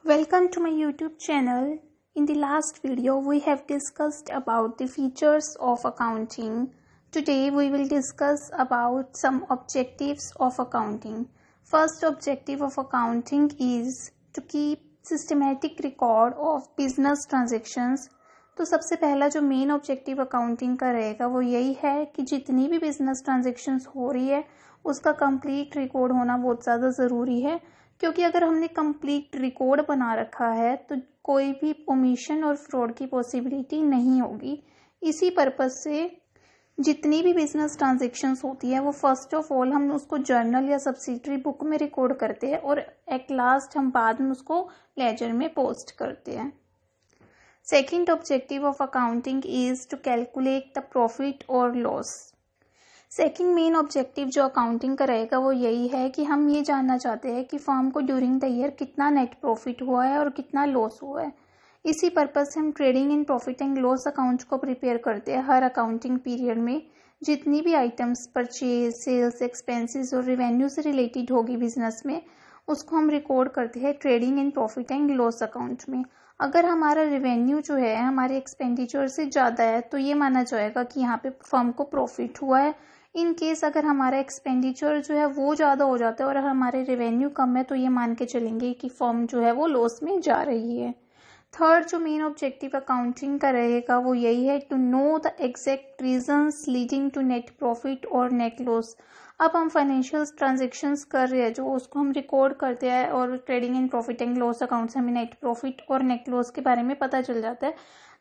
Welcome to my YouTube channel. In the last video, we have discussed about the features of accounting. Today, we will discuss about some objectives of accounting. First objective of accounting is to keep systematic record of business transactions. तो सबसे पहला जो main objective accounting का रहेगा वो यही है कि जितनी भी बिजनेस ट्रांजेक्शन्स हो रही है उसका कंप्लीट रिकॉर्ड होना बहुत ज़्यादा ज़रूरी है, क्योंकि अगर हमने कंप्लीट रिकॉर्ड बना रखा है तो कोई भी ओमिशन और फ्रॉड की पॉसिबिलिटी नहीं होगी। इसी पर्पज़ से जितनी भी बिजनेस ट्रांजेक्शन्स होती है वो फर्स्ट ऑफ ऑल हम उसको जर्नल या सब्सिडरी बुक में रिकॉर्ड करते हैं और एट लास्ट हम बाद में उसको लेजर में पोस्ट करते हैं। Second objective of accounting is to calculate the profit or loss. Second main objective जो अकाउंटिंग का रहेगा वो यही है कि हम ये जानना चाहते हैं कि फर्म को ड्यूरिंग द ईयर कितना नेट प्रॉफिट हुआ है और कितना लॉस हुआ है। इसी पर्पज से हम trading and profit and loss account को प्रिपेयर करते हैं। हर अकाउंटिंग पीरियड में जितनी भी आइटम्स परचेज, सेल्स, एक्सपेंसेस और रेवेन्यू से रिलेटेड होगी बिजनेस में, उसको हम रिकॉर्ड करते हैं trading and profit and loss account में। अगर हमारा रेवेन्यू जो है हमारे एक्सपेंडिचर से ज़्यादा है तो ये माना जाएगा कि यहाँ पे फर्म को प्रॉफिट हुआ है। इन केस अगर हमारा एक्सपेंडिचर जो है वो ज़्यादा हो जाता है और हमारे रेवेन्यू कम है तो ये मान के चलेंगे कि फर्म जो है वो लॉस में जा रही है। थर्ड जो मेन ऑब्जेक्टिव अकाउंटिंग का रहेगा वो यही है to know the exact reasons leading to net profit और नेट लॉस। अब हम फाइनेंशियल ट्रांजेक्शन्स कर रहे हैं जो उसको हम रिकॉर्ड करते हैं और trading and profit and loss account से हमें नेट प्रॉफिट और नेट लॉस के बारे में पता चल जाता है।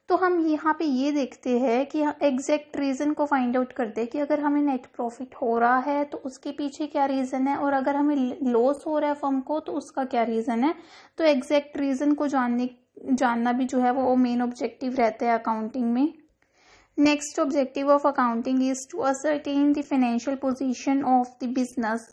तो हम यहाँ पे ये देखते हैं कि एग्जैक्ट रीज़न को फाइंड आउट करते हैं कि अगर हमें नेट प्रॉफिट हो रहा है तो उसके पीछे क्या रीज़न है और अगर हमें लॉस हो रहा है फर्म को तो उसका क्या रीज़न है। तो एग्जैक्ट रीज़न को जानना भी जो है वो मेन ऑब्जेक्टिव रहता है अकाउंटिंग में। Next objective of accounting is to ascertain the financial position of the business.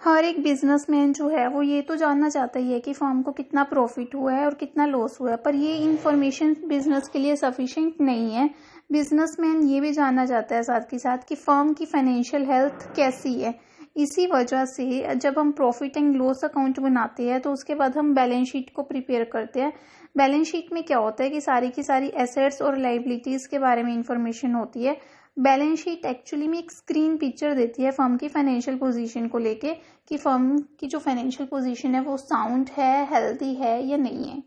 हर एक बिजनेसमैन जो है वो ये तो जानना चाहता ही है कि फर्म को कितना प्रॉफिट हुआ है और कितना लॉस हुआ है, पर ये इंफॉर्मेशन बिजनेस के लिए सफिशिएंट नहीं है। बिजनेसमैन ये भी जानना चाहता है साथ के साथ कि फर्म की फाइनेंशियल हेल्थ कैसी है। इसी वजह से जब हम प्रॉफिट एंड लॉस अकाउंट बनाते हैं तो उसके बाद हम बैलेंस शीट को प्रिपेयर करते हैं। बैलेंस शीट में क्या होता है कि सारी की सारी एसेट्स और लाइबिलिटीज़ के बारे में इंफॉर्मेशन होती है। बैलेंस शीट एक्चुअली में एक स्क्रीन पिक्चर देती है फर्म की फाइनेंशियल पोजीशन को लेके कि फर्म की जो फाइनेंशियल पोजीशन है वो साउंड है, हेल्दी है या नहीं है।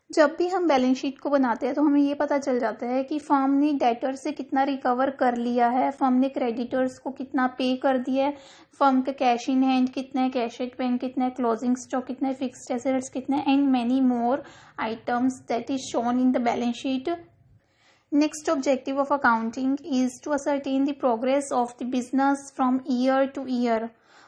जब भी हम बैलेंस शीट को बनाते हैं तो हमें ये पता चल जाता है कि फर्म ने डेटर से कितना रिकवर कर लिया है, फर्म ने क्रेडिटर्स को कितना पे कर दिया है, फर्म का कैश इन हैंड कितना है, कैश एट बैंक कितना है, क्लोजिंग स्टॉक कितना है, फिक्स्ड एसेट्स कितना है and many more items that is shown in the balance sheet. Next objective of accounting is to ascertain the progress of the business from year to year.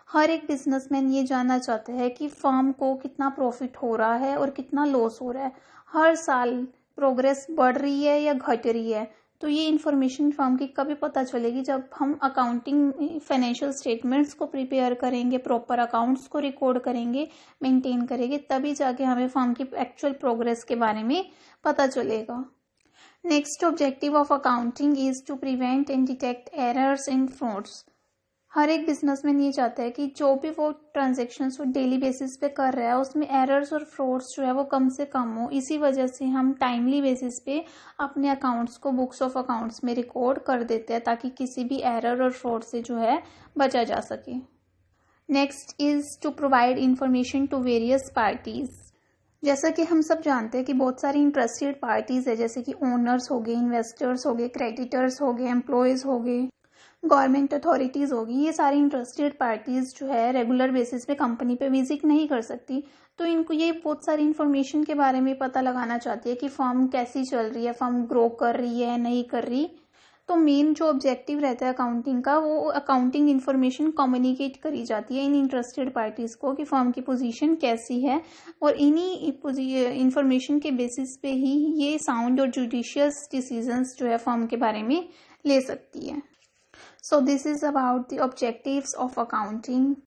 हर एक businessman ये जानना चाहता है कि फर्म को कितना प्रॉफिट हो रहा है और कितना लॉस हो रहा है। हर साल प्रोग्रेस बढ़ रही है या घट रही है। तो ये इन्फॉर्मेशन फर्म की कभी पता चलेगी जब हम अकाउंटिंग फाइनेंशियल स्टेटमेंट्स को प्रिपेयर करेंगे, प्रॉपर अकाउंट्स को रिकॉर्ड करेंगे, मेंटेन करेंगे, तभी जाके हमें फर्म की एक्चुअल प्रोग्रेस के बारे में पता चलेगा। Next objective of accounting is to prevent and detect errors and frauds. हर एक बिजनेसमैन ये चाहता है कि जो भी वो ट्रांजेक्शन्स वो डेली बेसिस पे कर रहा है उसमें एरर्स और फ्रॉड्स जो है वो कम से कम हो। इसी वजह से हम टाइमली बेसिस पे अपने अकाउंट्स को बुक्स ऑफ अकाउंट्स में रिकॉर्ड कर देते हैं ताकि किसी भी एरर और फ्रॉड से जो है बचा जा सके। Next is to provide information to various parties. जैसा कि हम सब जानते हैं कि बहुत सारी इंटरेस्टेड पार्टीज है, जैसे कि ओनर्स हो गए, इन्वेस्टर्स हो गए, क्रेडिटर्स हो गए, एम्प्लॉयज़ हो गए, गवर्नमेंट अथॉरिटीज़ होगी। ये सारी इंटरेस्टेड पार्टीज जो है रेगुलर बेसिस पे कंपनी पे विजिट नहीं कर सकती, तो इनको ये बहुत सारी इन्फॉर्मेशन के बारे में पता लगाना चाहती है कि फर्म कैसी चल रही है, फर्म ग्रो कर रही है नहीं कर रही। तो मेन जो ऑब्जेक्टिव रहता है अकाउंटिंग का वो अकाउंटिंग इन्फॉर्मेशन कम्युनिकेट करी जाती है इन इंटरेस्टेड पार्टीज़ को कि फर्म की पोजीशन कैसी है, और इन्हीं इन्फॉर्मेशन के बेसिस पे ही ये साउंड और जुडिशियस डिसीजंस जो है फर्म के बारे में ले सकती है। So this is about the objectives of accounting.